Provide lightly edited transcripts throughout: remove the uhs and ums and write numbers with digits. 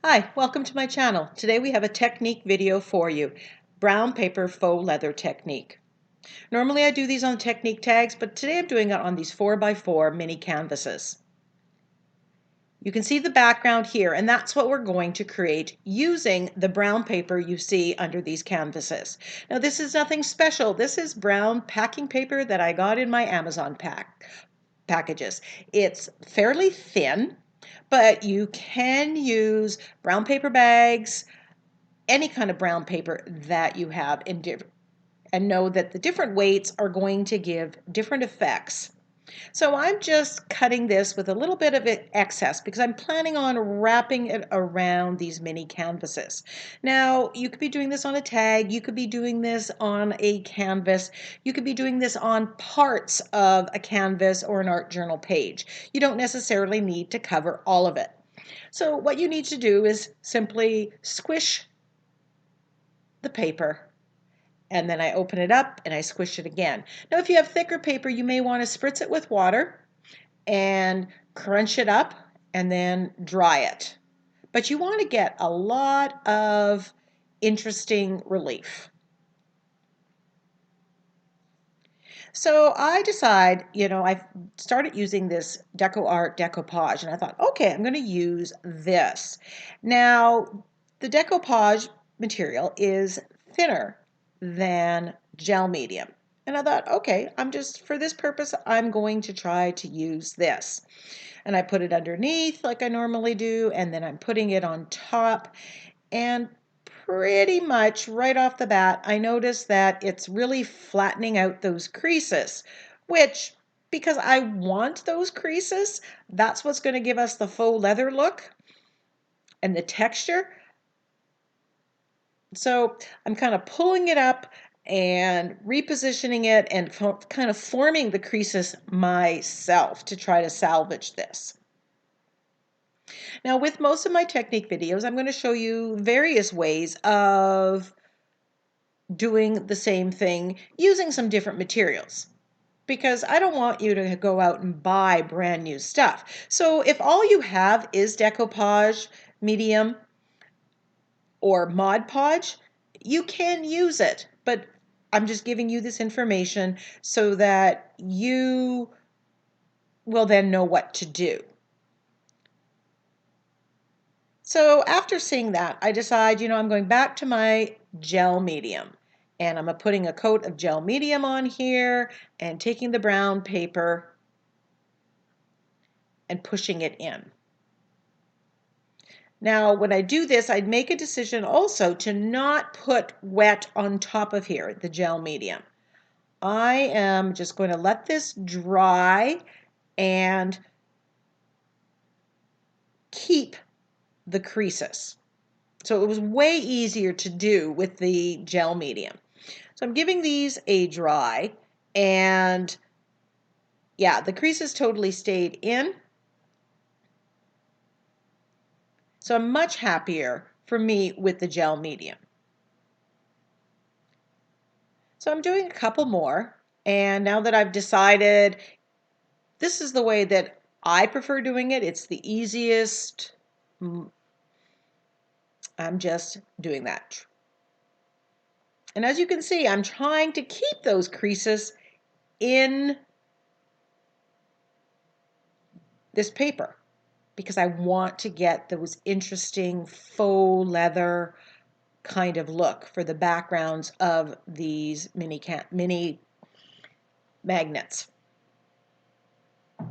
Hi, welcome to my channel. Today we have a technique video for you. Brown paper faux leather technique. Normally I do these on technique tags, but today I'm doing it on these 4x4 mini canvases. You can see the background here, and that's what we're going to create using the brown paper you see under these canvases. Now this is nothing special. This is brown packing paper that I got in my Amazon packages. It's fairly thin, but you can use brown paper bags, any kind of brown paper that you have, and know that the different weights are going to give different effects. So I'm just cutting this with a little bit of excess because I'm planning on wrapping it around these mini canvases. Now, you could be doing this on a tag, you could be doing this on a canvas, you could be doing this on parts of a canvas or an art journal page. You don't necessarily need to cover all of it. So what you need to do is simply squish the paper, and then I open it up and I squish it again. Now if you have thicker paper, you may want to spritz it with water and crunch it up and then dry it. But you want to get a lot of interesting relief. So I decide, I started using this Deco Art decoupage, and I thought, okay, I'm going to use this. Now, the decoupage material is thinner than gel medium. And I thought, okay, for this purpose, I'm going to try to use this. And I put it underneath like I normally do, and then I'm putting it on top. And pretty much right off the bat, I notice that it's really flattening out those creases, which, because I want those creases, that's what's going to give us the faux leather look and the texture. So I'm kind of pulling it up and repositioning it and kind of forming the creases myself to try to salvage this. Now, with most of my technique videos, I'm going to show you various ways of doing the same thing using some different materials, because I don't want you to go out and buy brand new stuff. So if all you have is decoupage medium or Mod Podge, you can use it, but I'm just giving you this information so that you will then know what to do. So after seeing that, I decide, I'm going back to my gel medium, and I'm putting a coat of gel medium on here and taking the brown paper and pushing it in. Now, when I do this, I'd make a decision also to not put wet on top of here, the gel medium. I am just going to let this dry and keep the creases. So it was way easier to do with the gel medium. So I'm giving these a dry, and yeah, the creases totally stayed in. So I'm much happier for me with the gel medium. So I'm doing a couple more, and now that I've decided this is the way that I prefer doing it, it's the easiest, I'm just doing that. And as you can see, I'm trying to keep those creases in this paper because I want to get those interesting faux leather kind of look for the backgrounds of these mini magnets. The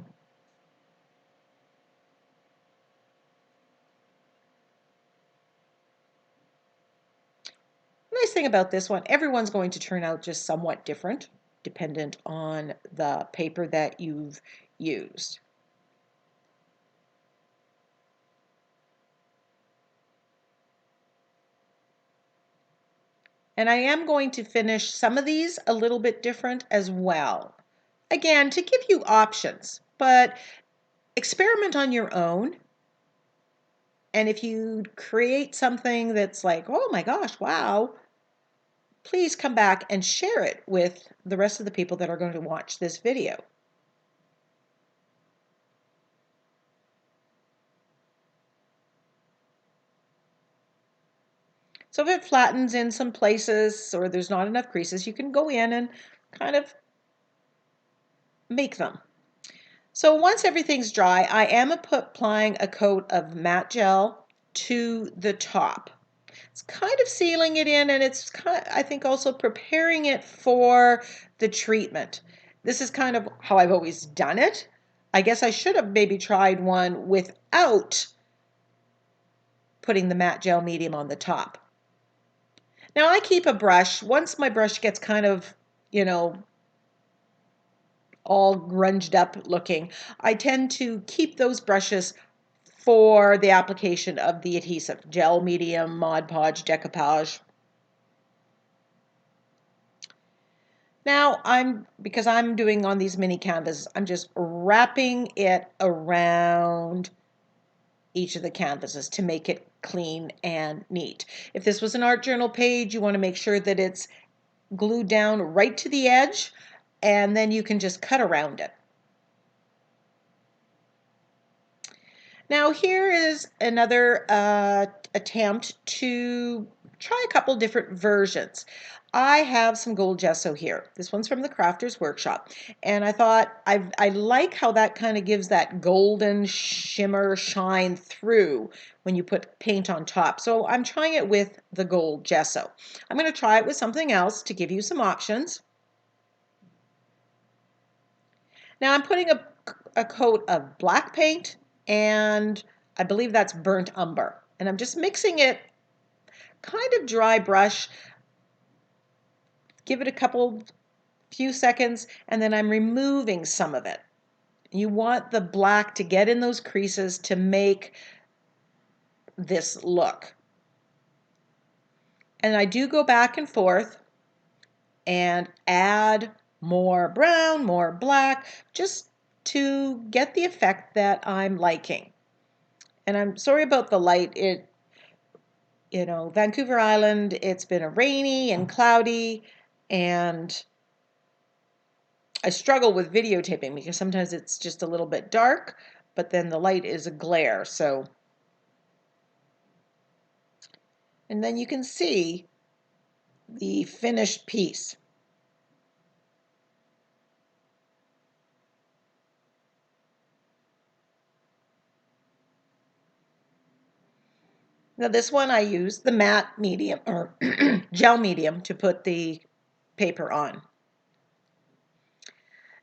nice thing about this one, everyone's going to turn out just somewhat different, dependent on the paper that you've used. And I am going to finish some of these a little bit different as well. Again, to give you options, but experiment on your own. And if you create something that's like, oh my gosh, wow, please come back and share it with the rest of the people that are going to watch this video. So if it flattens in some places or there's not enough creases, you can go in and kind of make them. So once everything's dry, I am applying a coat of matte gel to the top. It's kind of sealing it in, and it's kind of, I think, also preparing it for the treatment. This is kind of how I've always done it. I guess I should have maybe tried one without putting the matte gel medium on the top. Now I keep a brush. Once my brush gets kind of, you know, all grunged up looking, I tend to keep those brushes for the application of the adhesive, gel medium, Mod Podge, decoupage. Now because I'm doing on these mini canvases, I'm just wrapping it around each of the canvases to make it clean and neat. If this was an art journal page, you want to make sure that it's glued down right to the edge, and then you can just cut around it. Now here is another attempt to try a couple different versions. I have some gold gesso here. This one's from the Crafter's Workshop, and I thought I like how that kind of gives that golden shimmer shine through when you put paint on top. So I'm trying it with the gold gesso. I'm going to try it with something else to give you some options. Now I'm putting a coat of black paint, and I believe that's burnt umber. And I'm just mixing it kind of dry brush, give it a few seconds, and then I'm removing some of it. You want the black to get in those creases to make this look. And I do go back and forth and add more brown, more black, just to get the effect that I'm liking. And I'm sorry about the light. Vancouver Island, it's been rainy and cloudy, and I struggle with videotaping because sometimes it's just a little bit dark, but then the light is a glare. And then you can see the finished piece. Now this one I use the matte medium or gel medium to put the paper on.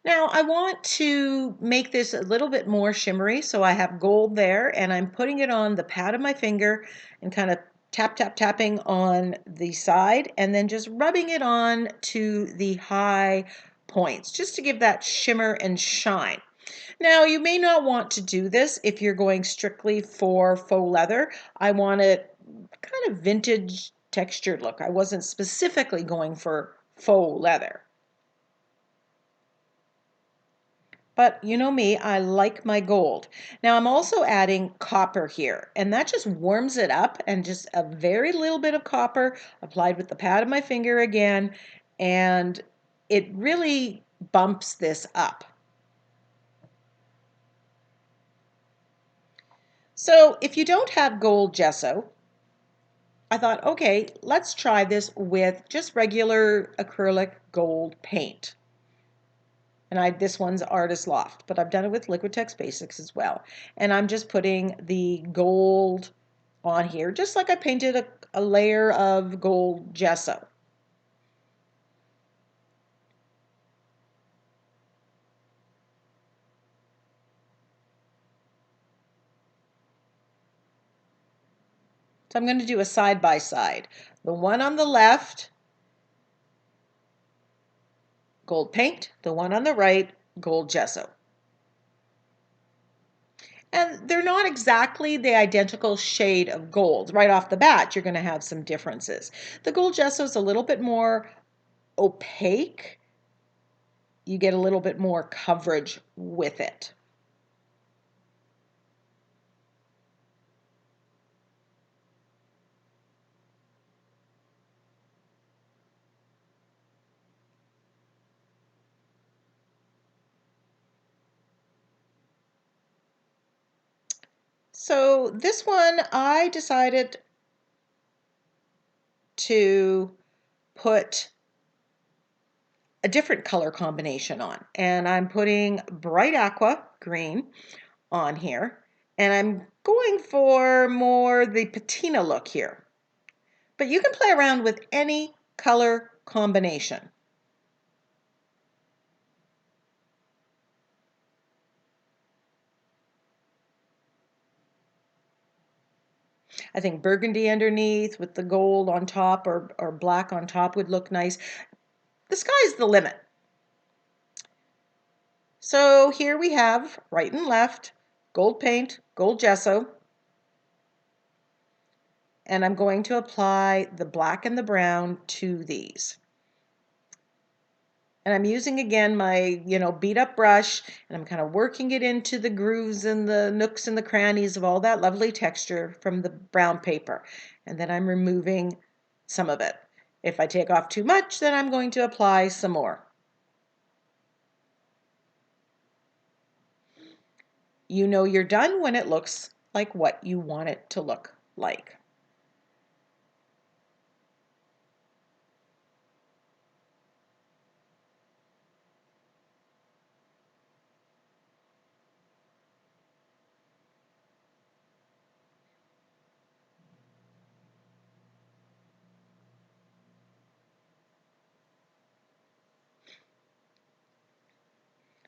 Now I want to make this a little bit more shimmery, so I have gold there, and I'm putting it on the pad of my finger and kind of tapping on the side, and then just rubbing it on to the high points, just to give that shimmer and shine. Now, you may not want to do this if you're going strictly for faux leather. I want it kind of vintage textured look. I wasn't specifically going for faux leather. But you know me, I like my gold. Now I'm also adding copper here, and that just warms it up, and just a very little bit of copper applied with the pad of my finger again, and it really bumps this up. So if you don't have gold gesso, I thought, okay, let's try this with just regular acrylic gold paint. And this one's Artist Loft, but I've done it with Liquitex Basics as well. And I'm just putting the gold on here, just like I painted a layer of gold gesso. So I'm going to do a side by side. The one on the left, gold paint. The one on the right, gold gesso. And they're not exactly the identical shade of gold. Right off the bat, you're going to have some differences. The gold gesso is a little bit more opaque. You get a little bit more coverage with it. So this one, I decided to put a different color combination on. And I'm putting bright aqua green on here. And I'm going for more the patina look here. But you can play around with any color combination. I think burgundy underneath with the gold on top or black on top would look nice. The sky's the limit. So here we have right and left, gold paint, gold gesso, and I'm going to apply the black and the brown to these. And I'm using again my, beat up brush, and I'm kind of working it into the grooves and the nooks and the crannies of all that lovely texture from the brown paper. And then I'm removing some of it. If I take off too much, then I'm going to apply some more. You know you're done when it looks like what you want it to look like.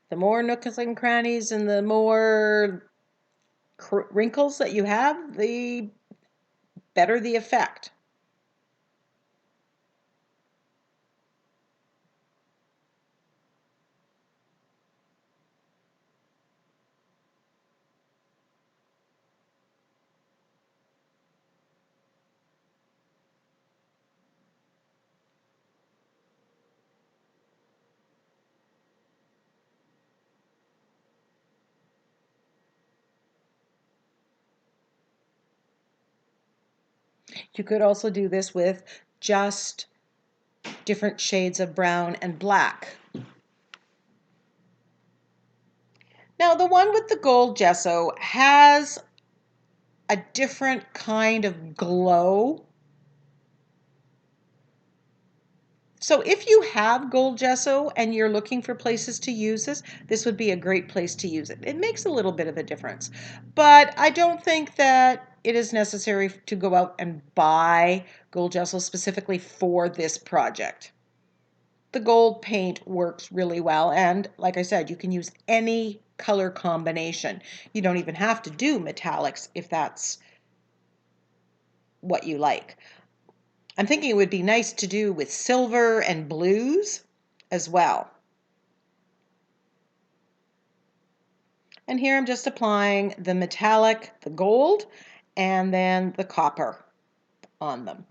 The more nooks and crannies and the more wrinkles that you have, the better the effect. You could also do this with just different shades of brown and black. Now the one with the gold gesso has a different kind of glow. So if you have gold gesso and you're looking for places to use this would be a great place to use it. It makes a little bit of a difference, but I don't think that it is necessary to go out and buy gold gesso specifically for this project. The gold paint works really well, and like I said, you can use any color combination. You don't even have to do metallics if that's what you like. I'm thinking it would be nice to do with silver and blues as well. And here I'm just applying the metallic, the gold, and then the copper on them.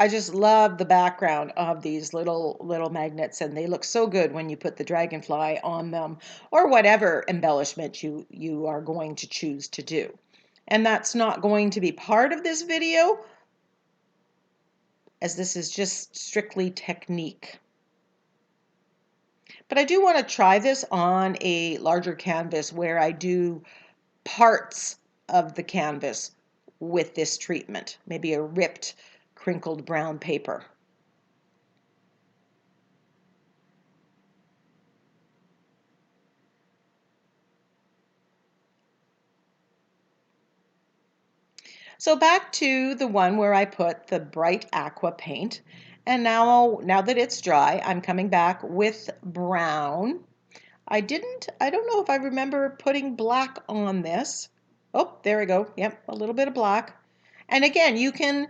I just love the background of these little magnets, and they look so good when you put the dragonfly on them or whatever embellishment you are going to choose to do. And that's not going to be part of this video, as this is just strictly technique. But I do want to try this on a larger canvas where I do parts of the canvas with this treatment, maybe a ripped, crinkled brown paper. So back to the one where I put the bright aqua paint, and now that it's dry, I'm coming back with brown. I don't know if I remember putting black on this. Oh, there we go. Yep, a little bit of black. And again, you can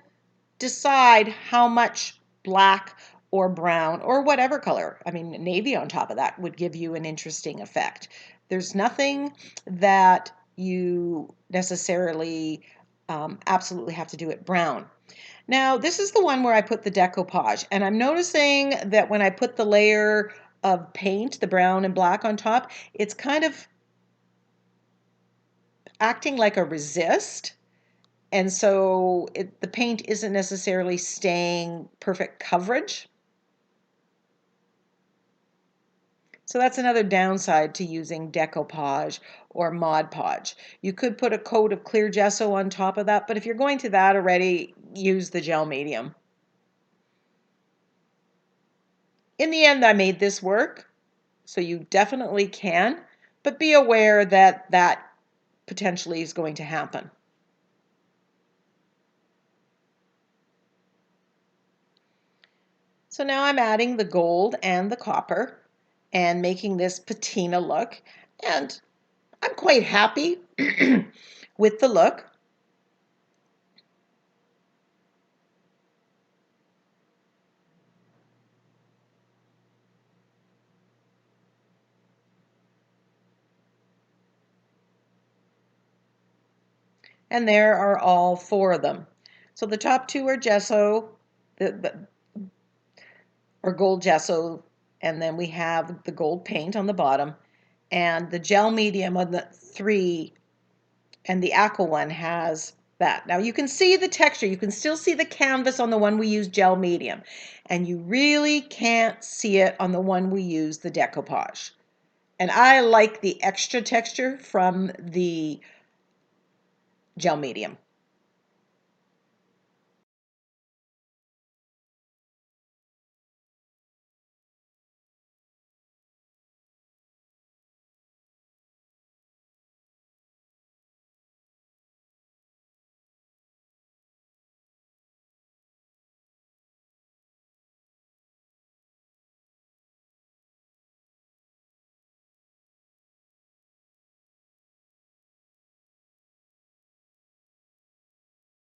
decide how much black or brown or whatever color. I mean, navy on top of that would give you an interesting effect. There's nothing that you necessarily absolutely have to do it brown. Now, this is the one where I put the decoupage, and I'm noticing that when I put the layer of paint, the brown and black on top, it's kind of acting like a resist, and so the paint isn't necessarily staying perfect coverage. So that's another downside to using decoupage or Mod Podge. You could put a coat of clear gesso on top of that, but if you're going to that already, use the gel medium. In the end, I made this work, so you definitely can, but be aware that that potentially is going to happen. So now I'm adding the gold and the copper and making this patina look, and I'm quite happy with the look. And there are all four of them. So the top two are gesso, or gold gesso, and then we have the gold paint on the bottom, and the gel medium on the three, and the aqua one has that. Now you can see the texture, you can still see the canvas on the one we use gel medium, and you really can't see it on the one we use the decoupage. And I like the extra texture from the gel medium.